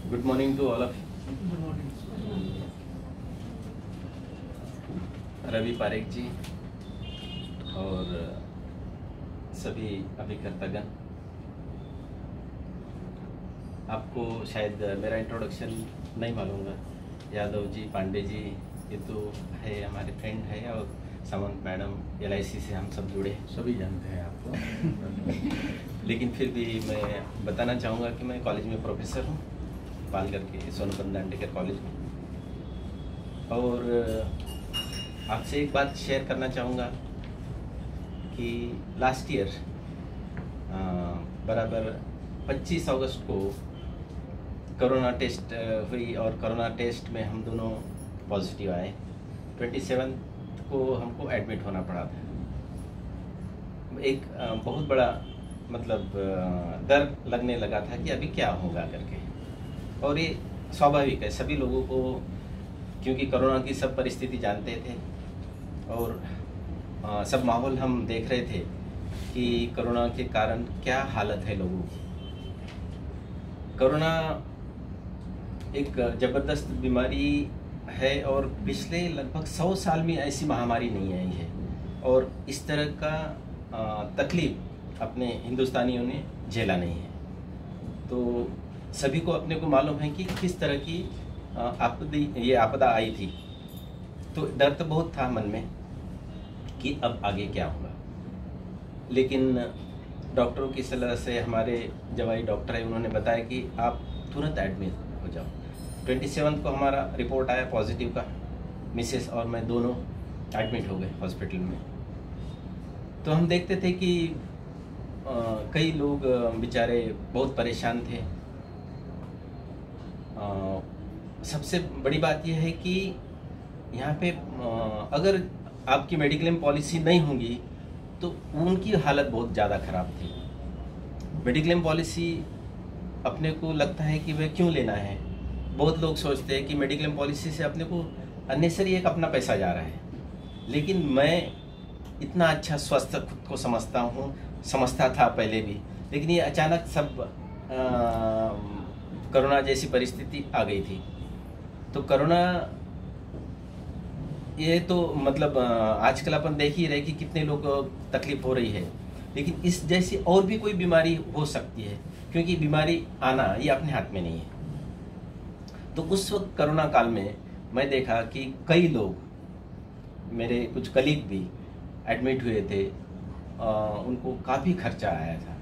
Good morning to all of Good morning. Ravi Parekh जी और सभी अभिकर्तागण। आपको शायद मेरा इंट्रोडक्शन नहीं मालूम है। यादव जी, पांडे जी ये तो है, हमारे फ्रेंड है, और सामंत मैडम LIC से हम सब जुड़े हैं, सभी जानते हैं आपको। लेकिन फिर भी मैं बताना चाहूँगा कि मैं कॉलेज में प्रोफेसर हूँ, पालघर के सोनोपंत दांडेकर कॉलेज में। और आपसे एक बात शेयर करना चाहूँगा कि लास्ट ईयर बराबर 25 अगस्त को कोरोना टेस्ट हुई और कोरोना टेस्ट में हम दोनों पॉजिटिव आए। 27 को हमको एडमिट होना पड़ा था। एक बहुत बड़ा मतलब डर लगने लगा था कि अभी क्या होगा करके, और ये स्वाभाविक है सभी लोगों को, क्योंकि कोरोना की सब परिस्थिति जानते थे और सब माहौल हम देख रहे थे कि कोरोना के कारण क्या हालत है लोगों की। कोरोना एक ज़बरदस्त बीमारी है और पिछले लगभग 100 साल में ऐसी महामारी नहीं आई है, और इस तरह का तकलीफ अपने हिंदुस्तानियों ने झेला नहीं है। तो सभी को अपने को मालूम है कि किस तरह की ये आपदा आई थी। तो डर तो बहुत था मन में कि अब आगे क्या होगा, लेकिन डॉक्टरों की सलाह से हमारे जवाई डॉक्टर है, उन्होंने बताया कि आप तुरंत एडमिट हो जाओ। 27 को हमारा रिपोर्ट आया पॉजिटिव का। मिसेस और मैं दोनों एडमिट हो गए हॉस्पिटल में। तो हम देखते थे कि कई लोग बेचारे बहुत परेशान थे। सबसे बड़ी बात यह है कि यहाँ पे अगर आपकी मेडिक्लेम पॉलिसी नहीं होंगी तो उनकी हालत बहुत ज़्यादा ख़राब थी। मेडिक्लेम पॉलिसी अपने को लगता है कि वह क्यों लेना है। बहुत लोग सोचते हैं कि मेडिक्लेम पॉलिसी से अपने को अननेसरी एक अपना पैसा जा रहा है, लेकिन मैं इतना अच्छा स्वस्थ खुद को समझता था पहले भी, लेकिन ये अचानक सब कोरोना जैसी परिस्थिति आ गई थी। तो कोरोना ये तो मतलब आजकल अपन देख ही रहे कि कितने लोग तकलीफ हो रही है, लेकिन इस जैसी और भी कोई बीमारी हो सकती है, क्योंकि बीमारी आना ये अपने हाथ में नहीं है। तो उस वक्त कोरोना काल में मैं देखा कि कई लोग, मेरे कुछ कलीग भी एडमिट हुए थे, उनको काफ़ी खर्चा आया था,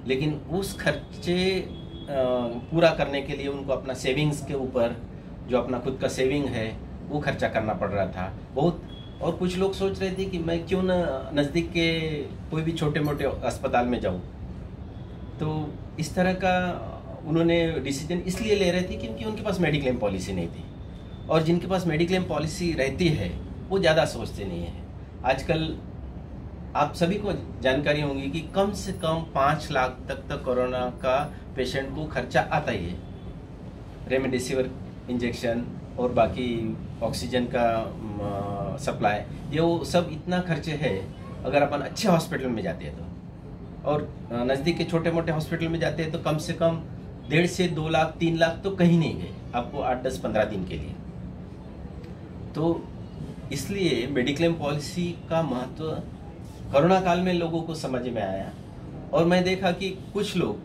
लेकिन उस खर्चे पूरा करने के लिए उनको अपना सेविंग्स के ऊपर, जो अपना खुद का सेविंग है, वो खर्चा करना पड़ रहा था बहुत। और कुछ लोग सोच रहे थे कि मैं क्यों न नज़दीक के कोई भी छोटे मोटे अस्पताल में जाऊं। तो इस तरह का उन्होंने डिसीजन इसलिए ले रहे थे क्योंकि उनके पास मेडिक्लेम पॉलिसी नहीं थी, और जिनके पास मेडिक्लेम पॉलिसी रहती है वो ज़्यादा सोचते नहीं है। आजकल आप सभी को जानकारी होगी कि कम से कम 5 लाख तक कोरोना का पेशेंट को खर्चा आता ही है। रेमडेसिविर इंजेक्शन और बाकी ऑक्सीजन का सप्लाई, ये वो सब इतना खर्चे है अगर अपन अच्छे हॉस्पिटल में जाते हैं तो। और नज़दीक के छोटे मोटे हॉस्पिटल में जाते हैं तो कम से कम 1.5 से 2 लाख 3 लाख तो कहीं नहीं गए आपको 8, 10, 15 दिन के लिए। तो इसलिए मेडिक्लेम पॉलिसी का महत्व कोरोना काल में लोगों को समझ में आया, और मैं देखा कि कुछ लोग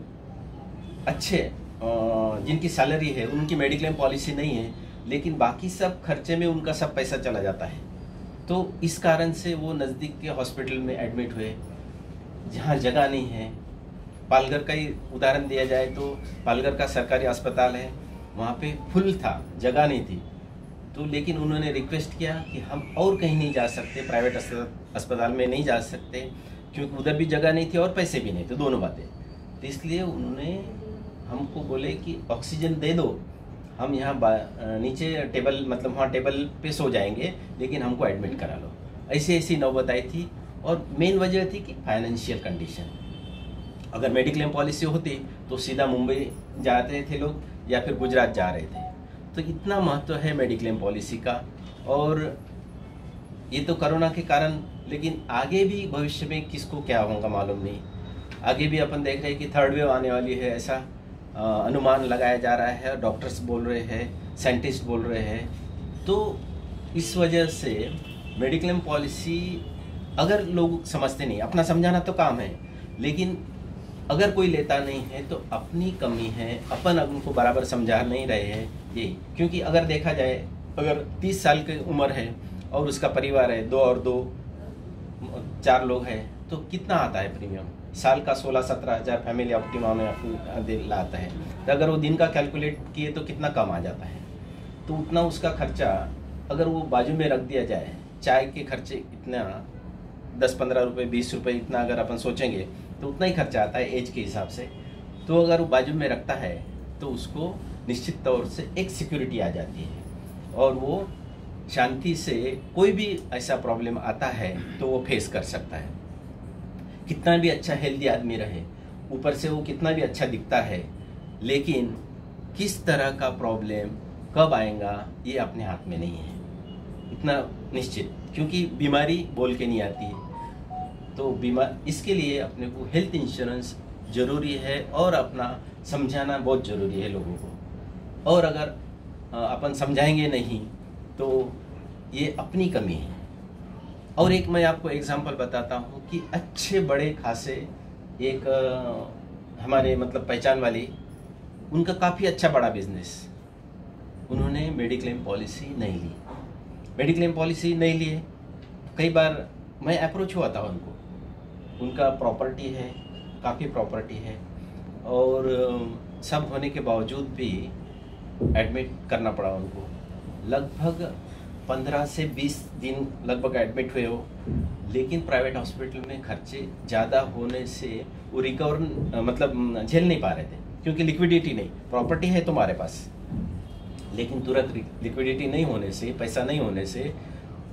अच्छे जिनकी सैलरी है उनकी मेडिक्लेम पॉलिसी नहीं है, लेकिन बाकी सब खर्चे में उनका सब पैसा चला जाता है। तो इस कारण से वो नज़दीक के हॉस्पिटल में एडमिट हुए जहाँ जगह नहीं है। पालघर का ही उदाहरण दिया जाए तो पालघर का सरकारी अस्पताल है, वहाँ पे फुल था, जगह नहीं थी। तो लेकिन उन्होंने रिक्वेस्ट किया कि हम और कहीं नहीं जा सकते, प्राइवेट अस्पताल में नहीं जा सकते, क्योंकि उधर भी जगह नहीं थी और पैसे भी नहीं थे, दोनों बातें। तो इसलिए उन्होंने हमको बोले कि ऑक्सीजन दे दो, हम यहाँ नीचे टेबल, मतलब वहाँ टेबल पे सो जाएंगे, लेकिन हमको एडमिट करा लो। ऐसी नौबत आई थी, और मेन वजह थी कि फाइनेंशियल कंडीशन। अगर मेडिक्लेम पॉलिसी होती तो सीधा मुंबई जाते थे लोग या फिर गुजरात जा रहे थे। तो इतना महत्व है मेडिक्लेम पॉलिसी का। और ये तो कोरोना के कारण, लेकिन आगे भी भविष्य में किसको क्या होगा मालूम नहीं। आगे भी अपन देख रहे हैं कि 3rd वेव आने वाली है ऐसा, अनुमान लगाया जा रहा है, डॉक्टर्स बोल रहे हैं, साइंटिस्ट बोल रहे हैं। तो इस वजह से मेडिक्लेम पॉलिसी अगर लोग समझते नहीं, अपना समझाना तो काम है, लेकिन अगर कोई लेता नहीं है तो अपनी कमी है, अपन उनको बराबर समझा नहीं रहे हैं ये। क्योंकि अगर देखा जाए, अगर 30 साल की उम्र है और उसका परिवार है 2 और 2 4 लोग हैं, तो कितना आता है प्रीमियम? साल का 16-17 हज़ार फैमिली ऑप्टिमा में अपनी लाता है। तो अगर वो दिन का कैलकुलेट किए तो कितना कम आ जाता है। तो उतना उसका खर्चा अगर वो बाजू में रख दिया जाए, चाय के खर्चे इतना 10-15 रुपये 20 रुपये इतना अगर अपन सोचेंगे तो उतना ही खर्चा आता है एज के हिसाब से। तो अगर वो बाजू में रखता है तो उसको निश्चित तौर से एक सिक्योरिटी आ जाती है और वो शांति से कोई भी ऐसा प्रॉब्लम आता है तो वो फेस कर सकता है। कितना भी अच्छा हेल्दी आदमी रहे, ऊपर से वो कितना भी अच्छा दिखता है, लेकिन किस तरह का प्रॉब्लम कब आएगा ये अपने हाथ में नहीं है इतना निश्चित, क्योंकि बीमारी बोल के नहीं आती है। तो इसके लिए अपने को हेल्थ इंश्योरेंस ज़रूरी है और अपना समझाना बहुत ज़रूरी है लोगों को। और अगर अपन समझाएंगे नहीं तो ये अपनी कमी है। और एक मैं आपको एग्जांपल बताता हूँ कि अच्छे बड़े खासे एक हमारे मतलब पहचान वाली, उनका काफ़ी अच्छा बड़ा बिजनेस, उन्होंने मेडिक्लेम पॉलिसी नहीं ली। मेडिक्लेम पॉलिसी नहीं लिए, कई बार मैं अप्रोच हुआ था उनको, उनका प्रॉपर्टी है, काफ़ी प्रॉपर्टी है, और सब होने के बावजूद भी एडमिट करना पड़ा उनको। लगभग 15 से 20 दिन लगभग एडमिट हुए हो, लेकिन प्राइवेट हॉस्पिटल में खर्चे ज़्यादा होने से वो रिकवर मतलब झेल नहीं पा रहे थे, क्योंकि लिक्विडिटी नहीं, प्रॉपर्टी है तुम्हारे पास, लेकिन तुरंत लिक्विडिटी नहीं होने से, पैसा नहीं होने से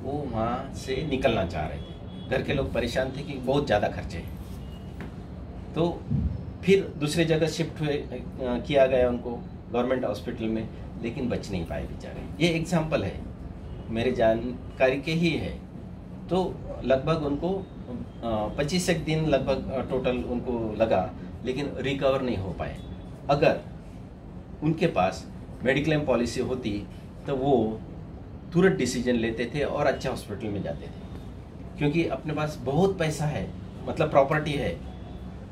वो वहाँ से निकलना चाह रहे थे। घर के लोग परेशान थे कि बहुत ज़्यादा खर्चे हैं। तो फिर दूसरे जगह शिफ्ट हुए, किया गया उनको गवर्नमेंट हॉस्पिटल में, लेकिन बच नहीं पाए बेचारे। ये एग्जाम्पल है, मेरे जानकारी के ही है। तो लगभग उनको 25 दिन लगभग टोटल उनको लगा, लेकिन रिकवर नहीं हो पाए। अगर उनके पास मेडिक्लेम पॉलिसी होती तो वो तुरंत डिसीजन लेते थे और अच्छा हॉस्पिटल में जाते थे, क्योंकि अपने पास बहुत पैसा है, मतलब प्रॉपर्टी है,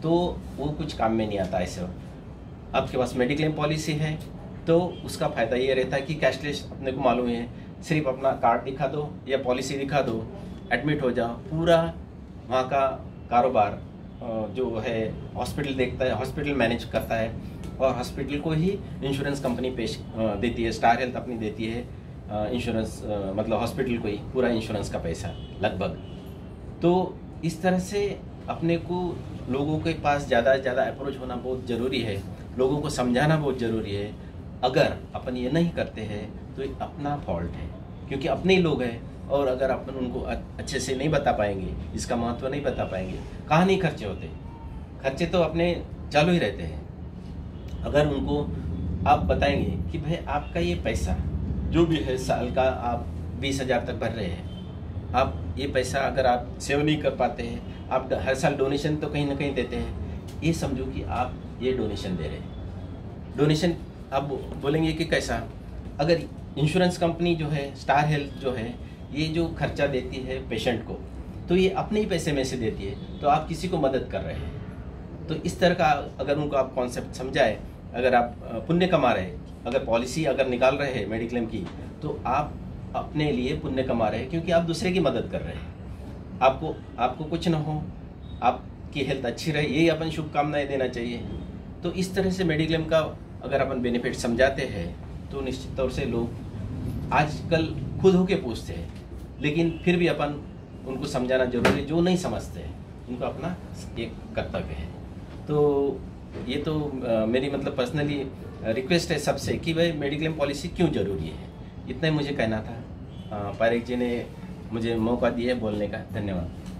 तो वो कुछ काम में नहीं आता। ऐसे आपके पास मेडिक्लेम पॉलिसी है तो उसका फ़ायदा ये रहता है कि कैशलेस अपने को मालूम है, सिर्फ अपना कार्ड दिखा दो या पॉलिसी दिखा दो, एडमिट हो जाओ, पूरा वहाँ का कारोबार जो है हॉस्पिटल देखता है, हॉस्पिटल मैनेज करता है, और हॉस्पिटल को ही इंश्योरेंस कंपनी पेश देती है, स्टार हेल्थ अपनी देती है इंश्योरेंस, मतलब हॉस्पिटल को ही पूरा इंश्योरेंस का पैसा लगभग। तो इस तरह से अपने को लोगों के पास ज़्यादा से ज़्यादा अप्रोच होना बहुत ज़रूरी है, लोगों को समझाना बहुत ज़रूरी है। अगर अपन ये नहीं करते हैं तो ये अपना फॉल्ट है, क्योंकि अपने ही लोग हैं, और अगर अपन उनको अच्छे से नहीं बता पाएंगे, इसका महत्व नहीं बता पाएंगे, कहाँ नहीं खर्चे होते, खर्चे तो अपने चालू ही रहते हैं। अगर उनको आप बताएंगे कि भाई आपका ये पैसा जो भी है साल का आप 20,000 तक भर रहे हैं, आप ये पैसा अगर आप सेव नहीं कर पाते हैं, आप हर साल डोनेशन तो कहीं ना कहीं देते हैं, ये समझो कि आप ये डोनेशन दे रहे हैं। डोनेशन आप बोलेंगे कि कैसा? अगर इंश्योरेंस कंपनी जो है, स्टार हेल्थ जो है, ये जो खर्चा देती है पेशेंट को, तो ये अपने ही पैसे में से देती है, तो आप किसी को मदद कर रहे हैं। तो इस तरह का अगर उनको आप कॉन्सेप्ट समझाए, अगर आप पुण्य कमा रहे हैं, अगर पॉलिसी अगर निकाल रहे हैं मेडिक्लेम की, तो आप अपने लिए पुण्य कमा रहे हैं, क्योंकि आप दूसरे की मदद कर रहे हैं। आपको कुछ ना हो, आपकी हेल्थ अच्छी रहे, यही अपन शुभकामनाएं देना चाहिए। तो इस तरह से मेडिक्लेम का अगर अपन बेनिफिट समझाते हैं तो निश्चित तौर से लोग आजकल खुद होके पूछते हैं, लेकिन फिर भी अपन उनको समझाना जरूरी है। जो नहीं समझते हैं उनको अपना एक कर्तव्य है। तो ये तो मेरी मतलब पर्सनली रिक्वेस्ट है सबसे कि भाई मेडिक्लेम पॉलिसी क्यों ज़रूरी है, इतना ही मुझे कहना था। पारेख जी ने मुझे मौका दिया बोलने का, धन्यवाद।